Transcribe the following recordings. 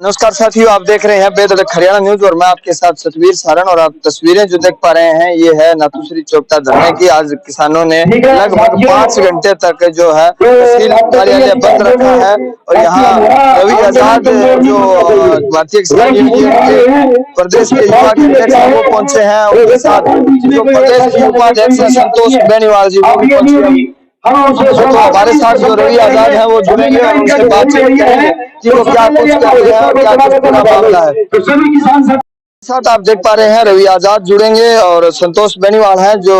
नमस्कार साथियों, आप देख रहे हैं बेधड़क हरियाणा न्यूज और मैं आपके साथ सतवीर सारण। और आप तस्वीरें जो देख पा रहे हैं ये है नाथूश्री चौपटा धरने की। आज किसानों ने लगभग 5 घंटे तक जो है तहसील कार्यालय बंद रखा है और यहाँ रवि आजाद जो भारतीय किसान यूनियन के प्रदेश के युवा के अध्यक्ष हैं वो पहुंचे हैं। उनके साथ जो प्रदेश के उपाध्यक्ष हैं संतोष बेनीवाल जी वो भी पहुंचे हैं। तो हमारे साथ जो रवि आजाद है वो जुड़ेंगे और उनसे बातचीत करेंगे कि वो क्या कुछ कर रहे हैं और क्या कुछ पूरा मामला है। साथ आप देख पा रहे हैं रवि आजाद जुड़ेंगे और संतोष बेनीवाल हैं जो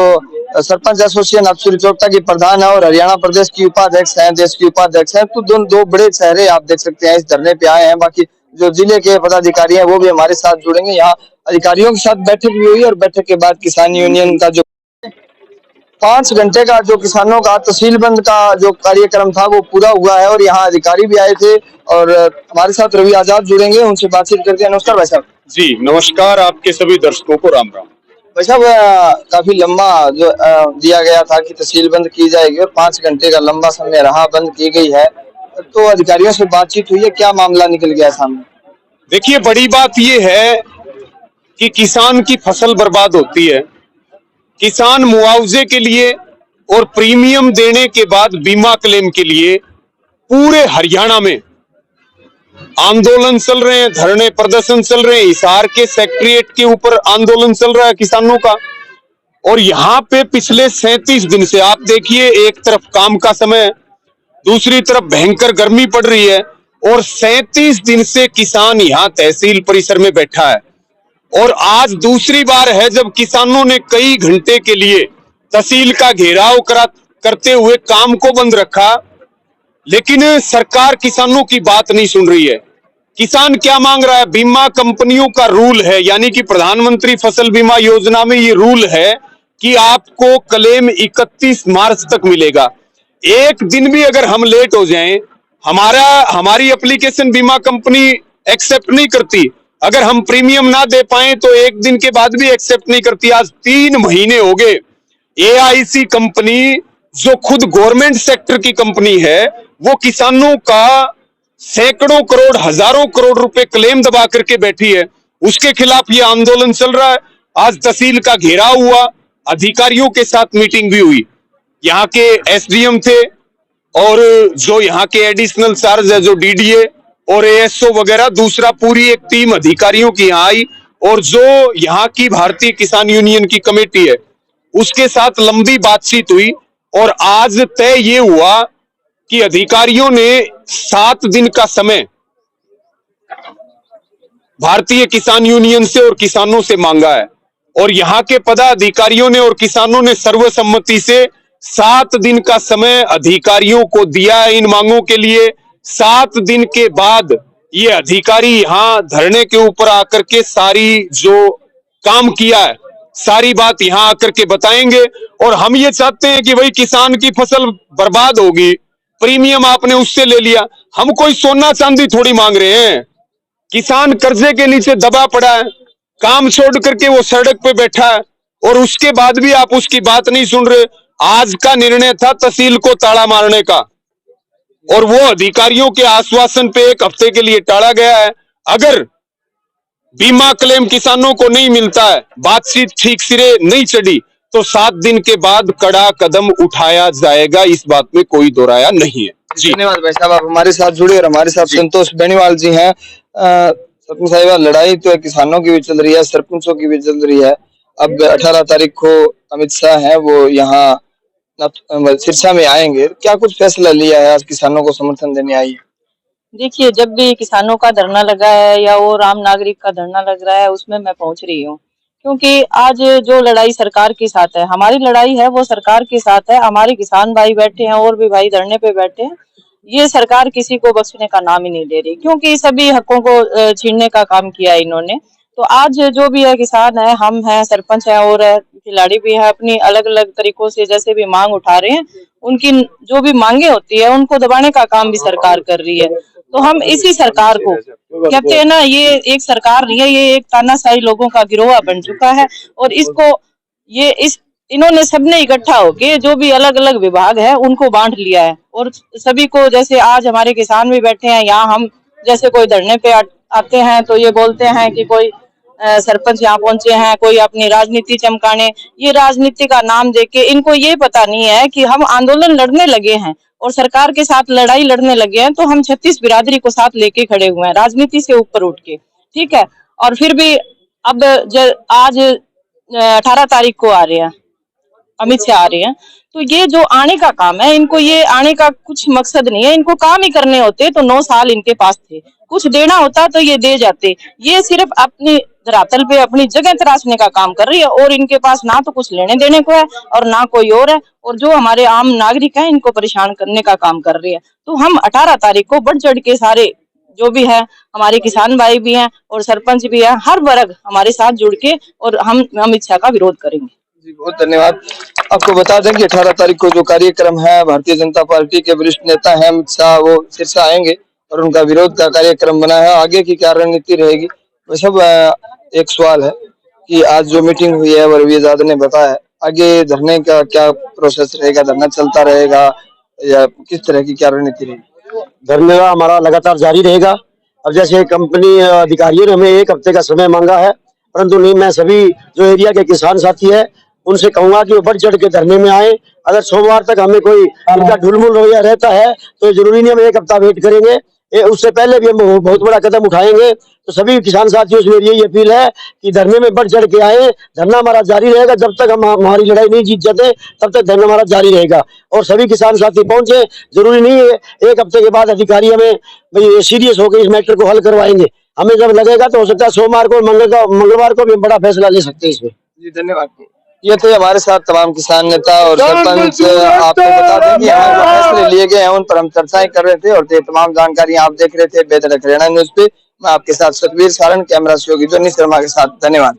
सरपंच एसोसिएशन नाथूश्री चौपटा की प्रधान है और हरियाणा प्रदेश की उपाध्यक्ष हैं, देश की उपाध्यक्ष हैं। तो दो बड़े चेहरे आप देख सकते हैं इस धरने पे आए हैं। बाकी जो जिले के पदाधिकारी हैं वो भी हमारे साथ जुड़ेंगे। यहाँ अधिकारियों के साथ बैठक भी हुई और बैठक के बाद किसान यूनियन का जो 5 घंटे का जो किसानों का तहसील बंद का जो कार्यक्रम था वो पूरा हुआ है और यहाँ अधिकारी भी आए थे और हमारे साथ रवि आजाद जुड़ेंगे, उनसे बातचीत करते हैं। नमस्कार भाई साहब। जी नमस्कार, आपके सभी दर्शकों को राम राम। भाई साहब, काफी लंबा जो दिया गया था कि तहसील बंद की जाएगी और 5 घंटे का लंबा समय रहा, बंद की गई है, तो अधिकारियों से बातचीत हुई है, क्या मामला निकल गया सामने? देखिए, बड़ी बात ये है कि किसान की फसल बर्बाद होती है। किसान मुआवजे के लिए और प्रीमियम देने के बाद बीमा क्लेम के लिए पूरे हरियाणा में आंदोलन चल रहे हैं, धरने प्रदर्शन चल रहे हैं। हिसार के सेक्रेटरीट के ऊपर आंदोलन चल रहा है किसानों का। और यहाँ पे पिछले 37 दिन से आप देखिए, एक तरफ काम का समय, दूसरी तरफ भयंकर गर्मी पड़ रही है और 37 दिन से किसान यहाँ तहसील परिसर में बैठा है। और आज दूसरी बार है जब किसानों ने कई घंटे के लिए तहसील का घेराव करते हुए काम को बंद रखा, लेकिन सरकार किसानों की बात नहीं सुन रही है। किसान क्या मांग रहा है? बीमा कंपनियों का रूल है, यानी कि प्रधानमंत्री फसल बीमा योजना में ये रूल है कि आपको क्लेम 31 मार्च तक मिलेगा। एक दिन भी अगर हम लेट हो जाएं, हमारी एप्लीकेशन बीमा कंपनी एक्सेप्ट नहीं करती। अगर हम प्रीमियम ना दे पाए तो एक दिन के बाद भी एक्सेप्ट नहीं करती। आज 3 महीने हो गए। AIC कंपनी जो खुद गवर्नमेंट सेक्टर की कंपनी है, वो किसानों का सैकड़ों करोड़, हजारों करोड़ रुपए क्लेम दबा करके बैठी है। उसके खिलाफ ये आंदोलन चल रहा है। आज तहसील का घेराव हुआ, अधिकारियों के साथ मीटिंग भी हुई। यहाँ के SDM थे और जो यहाँ के एडिशनल चार्ज है, जो DDA और ASO वगैरह, दूसरा पूरी एक टीम अधिकारियों की यहाँ आई और जो यहाँ की भारतीय किसान यूनियन की कमेटी है उसके साथ लंबी बातचीत हुई। और आज तय ये हुआ कि अधिकारियों ने 7 दिन का समय भारतीय किसान यूनियन से और किसानों से मांगा है और यहाँ के पदाधिकारियों ने और किसानों ने सर्वसम्मति से 7 दिन का समय अधिकारियों को दिया है इन मांगों के लिए। 7 दिन के बाद ये अधिकारी यहाँ धरने के ऊपर आकर के सारी जो काम किया है सारी बात यहाँ आकर के बताएंगे। और हम ये चाहते हैं कि भाई किसान की फसल बर्बाद होगी, प्रीमियम आपने उससे ले लिया, हम कोई सोना चांदी थोड़ी मांग रहे हैं। किसान कर्जे के नीचे दबा पड़ा है, काम छोड़ करके वो सड़क पे बैठा है और उसके बाद भी आप उसकी बात नहीं सुन रहे। आज का निर्णय था तहसील को ताला मारने का और वो अधिकारियों के आश्वासन पे 1 हफ्ते के लिए टाला गया है। अगर बीमा क्लेम किसानों को नहीं मिलता है, बातचीत ठीक सिरे नहीं चढ़ी, तो 7 दिन के बाद कड़ा कदम उठाया जाएगा। इस बात में कोई दो राय नहीं है। जी धन्यवाद भाई साहब, आप हमारे साथ जुड़े और हमारे साथ संतोष बेनीवाल जी हैं। सरपंच साहिबा, लड़ाई तो किसानों की भी चल रही है, सरपंचों की भी चल रही है। अब 18 तारीख को अमित शाह है वो यहाँ सिरसा में आएंगे, क्या कुछ फैसला लिया है? आज किसानों को समर्थन देने आई है। देखिए, जब भी किसानों का धरना लगा है या वो आम नागरिक का धरना लग रहा है उसमें मैं पहुंच रही हूँ, क्योंकि आज जो लड़ाई सरकार के साथ है, हमारी लड़ाई है वो सरकार के साथ है। हमारे किसान भाई बैठे हैं और भी भाई धरने पे बैठे हैं। ये सरकार किसी को बख्शने का नाम ही नहीं ले रही, क्योंकि सभी हकों को छीनने का काम किया है इन्होंने। तो आज जो भी है, किसान है, हम हैं, सरपंच है और खिलाड़ी भी है, अपनी अलग अलग तरीकों से जैसे भी मांग उठा रहे हैं। उनकी जो भी मांगे होती है उनको दबाने का काम भी सरकार कर रही है। तो हम इसी सरकार को कहते हैं ना, ये एक सरकार नहीं है, ये एक तानाशाही लोगों का गिरोह बन चुका है। और इसको इन्होंने सबने इकट्ठा होके जो भी अलग अलग विभाग है उनको बांट लिया है और सभी को, जैसे आज हमारे किसान भी बैठे हैं यहाँ, हम जैसे कोई धरने पे आते हैं तो ये बोलते हैं कि कोई सरपंच यहाँ पहुंचे हैं, कोई अपनी राजनीति चमकाने। ये राजनीति का नाम देके इनको ये पता नहीं है कि हम आंदोलन लड़ने लगे हैं और सरकार के साथ लड़ाई लड़ने लगे हैं, तो हम 36 बिरादरी को साथ लेके खड़े हुए हैं राजनीति से ऊपर उठ के, ठीक है। और फिर भी अब आज 18 तारीख को आ रहे हैं, अमित शाह आ रहे हैं, तो ये जो आने का काम है, इनको ये आने का कुछ मकसद नहीं है, इनको काम ही करने होते तो 9 साल इनके पास थे, कुछ देना होता तो ये दे जाते। ये सिर्फ अपनी धरातल पे अपनी जगह तराशने का काम कर रही है और इनके पास ना तो कुछ लेने देने को है और ना कोई और है, और जो हमारे आम नागरिक हैं इनको परेशान करने का काम कर रही है। तो हम 18 तारीख को बढ़ चढ़ के सारे जो भी है, हमारे किसान भाई भी हैं और सरपंच भी है, हर वर्ग हमारे साथ जुड़ के और हम अमित शाह का विरोध करेंगे। जी बहुत धन्यवाद। आपको बता दें कि 18 तारीख को जो कार्यक्रम है, भारतीय जनता पार्टी के वरिष्ठ नेता हैं अमित शाह, वो सिरसा आएंगे और उनका विरोध का कार्यक्रम बना है। आगे की क्या रणनीति रहेगी वो सब एक सवाल है कि आज जो मीटिंग हुई है वो रविजादा ने बताया, आगे धरने का क्या प्रोसेस रहेगा, धरना चलता रहेगा या किस तरह की क्या रणनीति रहेगी? धरने का हमारा लगातार जारी रहेगा। अब जैसे कंपनी अधिकारियों ने हमें 1 हफ्ते का समय मांगा है, परंतु नहीं, मैं सभी जो एरिया के किसान साथी है उनसे कहूंगा कि वो बढ़ चढ़ के धरने में आए। अगर सोमवार तक हमें कोई इनका ढुलमुल हो या रहता है तो जरूरी नहीं हम 1 हफ्ता वेट करेंगे, उससे पहले भी हम बहुत बड़ा कदम उठाएंगे। तो सभी किसान साथियों से मेरी यही अपील है कि धरने में बढ़ चढ़ के आए। धरना हमारा जारी रहेगा, जब तक हम हमारी लड़ाई नहीं जीत जाते तब तक धरना हमारा जारी रहेगा और सभी किसान साथी पहुंचे। जरूरी नहीं है 1 हफ्ते के बाद अधिकारी हमें भाई सीरियस होकर इस मैटर को हल करवाएंगे, हमें जब लगेगा तो हो सकता है सोमवार को मंगलवार को भी हम बड़ा फैसला ले सकते हैं इसमें। जी धन्यवाद। ये थे हमारे साथ तमाम किसान नेता और सरपंच। आपको बता दें कि यहाँ जो फैसले लिए गए हैं उन पर हम चर्चाएं कर रहे थे और तमाम जानकारी आप देख रहे थे बेतड़क हरियाणा न्यूज पे। मैं आपके साथ सतवीर सारण, कैमरा सहयोगी जोनी शर्मा के साथ। धन्यवाद।